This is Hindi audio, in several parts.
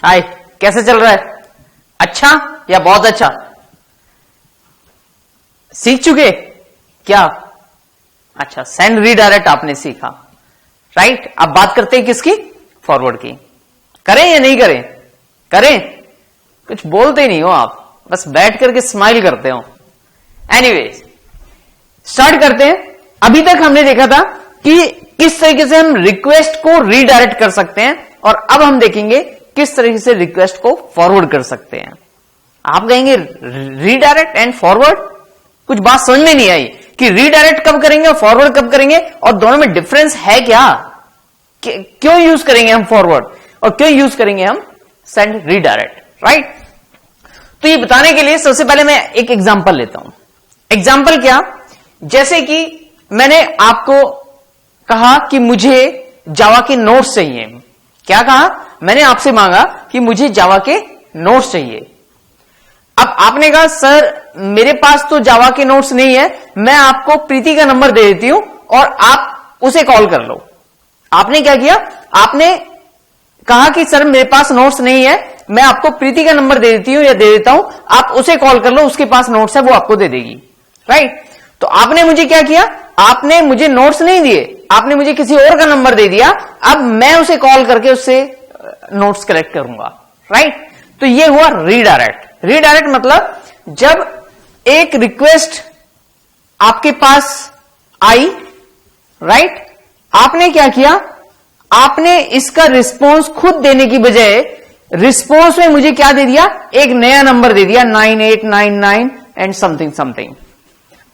हाय, कैसे चल रहा है? अच्छा या बहुत अच्छा? सीख चुके क्या? अच्छा, सेंड रीडायरेक्ट आपने सीखा, राइट। अब बात करते हैं किसकी? फॉरवर्ड की। करें या नहीं करें? करें। कुछ बोलते नहीं हो आप, बस बैठ करके स्माइल करते हो। एनीवेज, स्टार्ट करते हैं। अभी तक हमने देखा था कि किस तरीके से हम रिक्वेस्ट को रीडायरेक्ट कर सकते हैं, और अब हम देखेंगे किस तरीके से रिक्वेस्ट को फॉरवर्ड कर सकते हैं। आप कहेंगे रीडायरेक्ट एंड फॉरवर्ड, कुछ बात समझ में नहीं आई कि रीडायरेक्ट कब करेंगे और फॉरवर्ड कब करेंगे, और दोनों में डिफरेंस है क्या? क्यों यूज करेंगे हम फॉरवर्ड और क्यों यूज करेंगे हम सेंड रीडायरेक्ट, राइट। तो ये बताने के लिए सबसे पहले मैं एक एग्जांपल लेता हूं। एग्जांपल क्या? जैसे कि मैंने आपको कहा कि मुझे जावा के नोट्स चाहिए। क्या कहा? मैंने आपसे मांगा कि मुझे जावा के नोट्स चाहिए। अब आपने कहा सर मेरे पास तो जावा के नोट्स नहीं है, मैं आपको प्रीति का नंबर दे देती हूं और आप उसे कॉल कर लो। आपने क्या किया? आपने कहा कि सर मेरे पास नोट्स नहीं है, मैं आपको प्रीति का नंबर दे देती हूं या दे देता हूं, आप उसे कॉल कर लो, उसके पास नोट्स है, वो आपको दे देगी, राइट। तो आपने मुझे क्या किया? आपने मुझे नोट्स नहीं दिए, आपने मुझे किसी और का नंबर दे दिया। अब मैं उसे कॉल करके उससे नोट्स कलेक्ट करूंगा, राइट। तो ये हुआ रीडायरेक्ट। रीडायरेक्ट मतलब जब एक रिक्वेस्ट आपके पास आई, राइट, आपने क्या किया? आपने इसका रिस्पॉन्स खुद देने की बजाय रिस्पॉन्स में मुझे क्या दे दिया? एक नया नंबर दे दिया, 9899 एंड समथिंग समथिंग।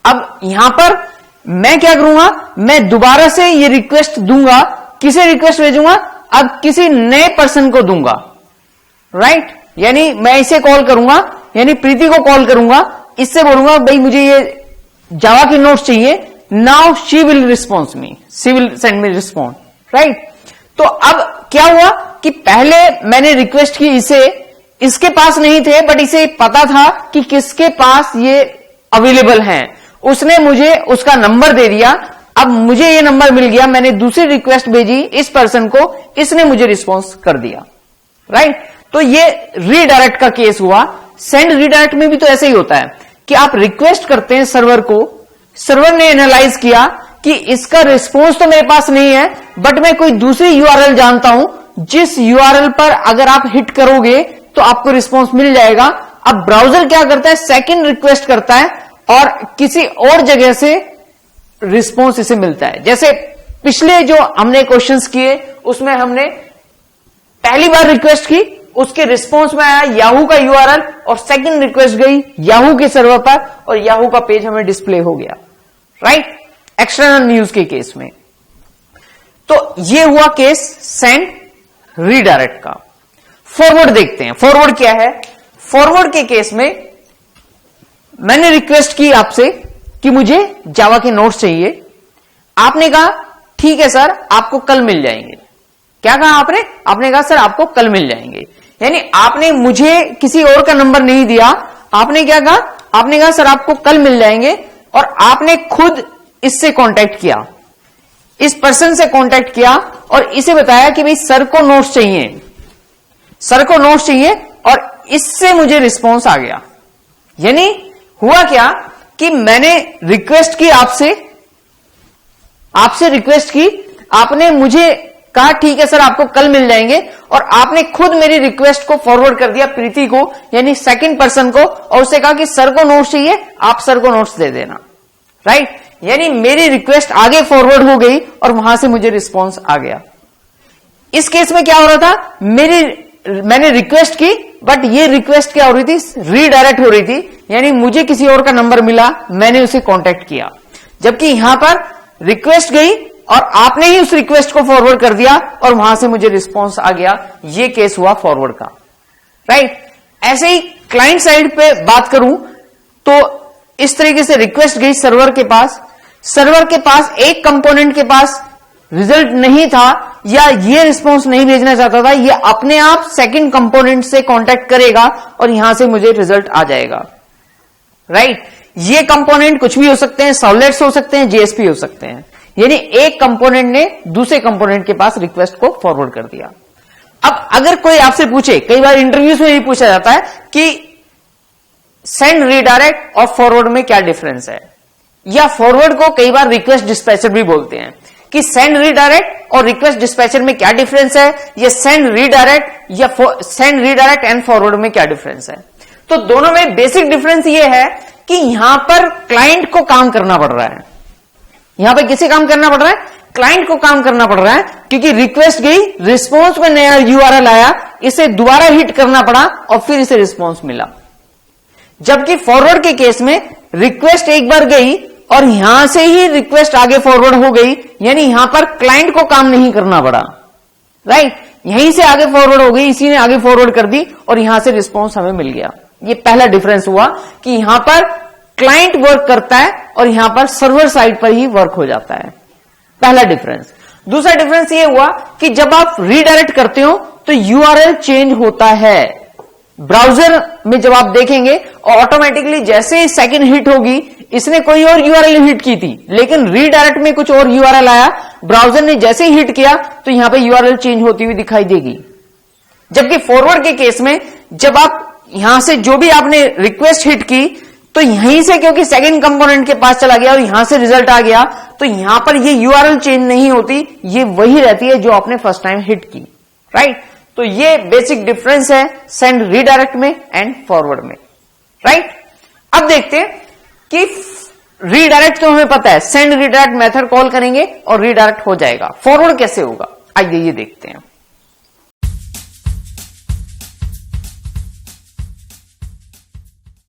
अब यहां पर मैं क्या करूंगा? मैं दोबारा से ये रिक्वेस्ट दूंगा। किसे रिक्वेस्ट भेजूंगा? अब किसी नए पर्सन को दूंगा, राइट। यानी मैं इसे कॉल करूंगा, यानी प्रीति को कॉल करूंगा, इससे बोलूंगा भाई मुझे ये जावा की नोट्स चाहिए। Now she will response me, she will send me respond, right. तो अब क्या हुआ कि पहले मैंने रिक्वेस्ट की इसे, इसके पास नहीं थे, बट इसे पता था कि किसके पास ये अवेलेबल हैं। उसने मुझे उसका नंबर दे दिया। अब मुझे ये नंबर मिल गया, मैंने दूसरी रिक्वेस्ट भेजी इस पर्सन को, इसने मुझे रिस्पॉन्स कर दिया, राइट। तो ये रीडायरेक्ट का केस हुआ। सेंड रीडायरेक्ट में भी तो ऐसे ही होता है कि आप रिक्वेस्ट करते हैं सर्वर को, सर्वर ने एनालाइज किया कि इसका रिस्पॉन्स तो मेरे पास नहीं है, बट मैं कोई दूसरी यूआरएल जानता हूं, जिस यूआरएल पर अगर आप हिट करोगे तो आपको रिस्पॉन्स मिल जाएगा। अब ब्राउजर क्या करता है? सेकंड रिक्वेस्ट करता है और किसी और जगह से रिस्पॉन्स इसे मिलता है। जैसे पिछले जो हमने क्वेश्चंस किए उसमें हमने पहली बार रिक्वेस्ट की, उसके रिस्पॉन्स में आया याहू का यूआरएल, और सेकंड रिक्वेस्ट गई याहू के सर्वर पर और याहू का पेज हमें डिस्प्ले हो गया, राइट, एक्सटर्नल न्यूज के केस में। तो ये हुआ केस सेंड रीडायरेक्ट का। फॉरवर्ड देखते हैं। फॉरवर्ड क्या है? फॉरवर्ड के केस में मैंने रिक्वेस्ट की आपसे कि मुझे जावा के नोट्स चाहिए। आपने कहा ठीक है सर, आपको कल मिल जाएंगे। क्या कहा आपने? आपने कहा सर आपको कल मिल जाएंगे। यानी आपने मुझे किसी और का नंबर नहीं दिया। आपने क्या कहा? आपने कहा सर आपको कल मिल जाएंगे, और आपने खुद इससे कांटेक्ट किया, इस पर्सन से कांटेक्ट किया और इसे बताया कि भाई सर को नोट्स चाहिए, सर को नोट्स चाहिए, और इससे मुझे रिस्पॉन्स आ गया। यानी हुआ क्या कि मैंने रिक्वेस्ट की, आपसे रिक्वेस्ट की, आपने मुझे कहा ठीक है सर आपको कल मिल जाएंगे, और आपने खुद मेरी रिक्वेस्ट को फॉरवर्ड कर दिया प्रीति को, यानी सेकंड पर्सन को, और उससे कहा कि सर को नोट्स चाहिए, आप सर को नोट्स दे देना, राइट। यानी मेरी रिक्वेस्ट आगे फॉरवर्ड हो गई और वहां से मुझे रिस्पॉन्स आ गया। इस केस में क्या हो रहा था? मैंने रिक्वेस्ट की, बट ये रिक्वेस्ट क्या हो रही थी? रीडायरेक्ट हो रही थी। यानी मुझे किसी और का नंबर मिला, मैंने उसे कांटेक्ट किया, जबकि यहां पर रिक्वेस्ट गई और आपने ही उस रिक्वेस्ट को फॉरवर्ड कर दिया और वहां से मुझे रिस्पॉन्स आ गया। ये केस हुआ फॉरवर्ड का, राइट। ऐसे ही क्लाइंट साइड पे बात करूं तो इस तरीके से रिक्वेस्ट गई सर्वर के पास, सर्वर के पास एक कंपोनेंट के पास रिजल्ट नहीं था, या ये रिस्पॉन्स नहीं भेजना चाहता था, ये अपने आप सेकंड कंपोनेंट से कांटेक्ट करेगा और यहां से मुझे रिजल्ट आ जाएगा, राइट। ये कंपोनेंट कुछ भी हो सकते हैं, सर्वलेट्स हो सकते हैं, जेएसपी हो सकते हैं। यानी एक कंपोनेंट ने दूसरे कंपोनेंट के पास रिक्वेस्ट को फॉरवर्ड कर दिया। अब अगर कोई आपसे पूछे, कई बार इंटरव्यूज में भी पूछा जाता है कि सेंड रीडायरेक्ट और फॉरवर्ड में क्या डिफरेंस है, या फॉरवर्ड को कई बार रिक्वेस्ट डिस्पैचर भी बोलते हैं, कि सेंड रीडायरेक्ट और रिक्वेस्ट डिस्पैचर में क्या डिफरेंस है, या सेंड रीडायरेक्ट या सेंड रीडायरेक्ट एंड फॉरवर्ड में क्या डिफरेंस है। तो दोनों में बेसिक डिफरेंस यह है कि यहां पर क्लाइंट को काम करना पड़ रहा है, यहां पर किसे काम करना पड़ रहा है, क्लाइंट को काम करना पड़ रहा है, क्योंकि रिक्वेस्ट गई, रिस्पॉन्स में नया यूआरएल आया, इसे दोबारा हिट करना पड़ा और फिर इसे रिस्पॉन्स मिला। जबकि फॉरवर्ड के केस में रिक्वेस्ट एक बार गई और यहां से ही रिक्वेस्ट आगे फॉरवर्ड हो गई, यानी यहां पर क्लाइंट को काम नहीं करना पड़ा, राइट, यहीं से आगे फॉरवर्ड हो गई, इसी ने आगे फॉरवर्ड कर दी और यहां से रिस्पॉन्स हमें मिल गया। ये पहला डिफरेंस हुआ कि यहां पर क्लाइंट वर्क करता है और यहां पर सर्वर साइड पर ही वर्क हो जाता है, पहला डिफरेंस। दूसरा डिफरेंस ये हुआ कि जब आप रीडायरेक्ट करते हो तो यूआरएल चेंज होता है। ब्राउजर में जब आप देखेंगे और ऑटोमेटिकली जैसे ही सेकंड हिट होगी, इसने कोई और यूआरएल हिट की थी, लेकिन रीडायरेक्ट में कुछ और यूआरएल आया, ब्राउजर ने जैसे ही हिट किया तो यहां पे यूआरएल चेंज होती हुई दिखाई देगी। जबकि फॉरवर्ड के केस में जब आप यहां से जो भी आपने रिक्वेस्ट हिट की, तो यहीं से क्योंकि सेकंड कंपोनेंट के पास चला गया और यहां से रिजल्ट आ गया, तो यहां पर ये यूआरएल चेंज नहीं होती, ये वही रहती है जो आपने फर्स्ट टाइम हिट की, राइट। तो ये बेसिक डिफरेंस है सेंड रीडायरेक्ट में एंड फॉरवर्ड में, राइट। अब देखते हैं कि रीडायरेक्ट तो हमें पता है, सेंड रीडायरेक्ट मेथड कॉल करेंगे और रीडायरेक्ट हो जाएगा, फॉरवर्ड कैसे होगा, आइए ये देखते हैं।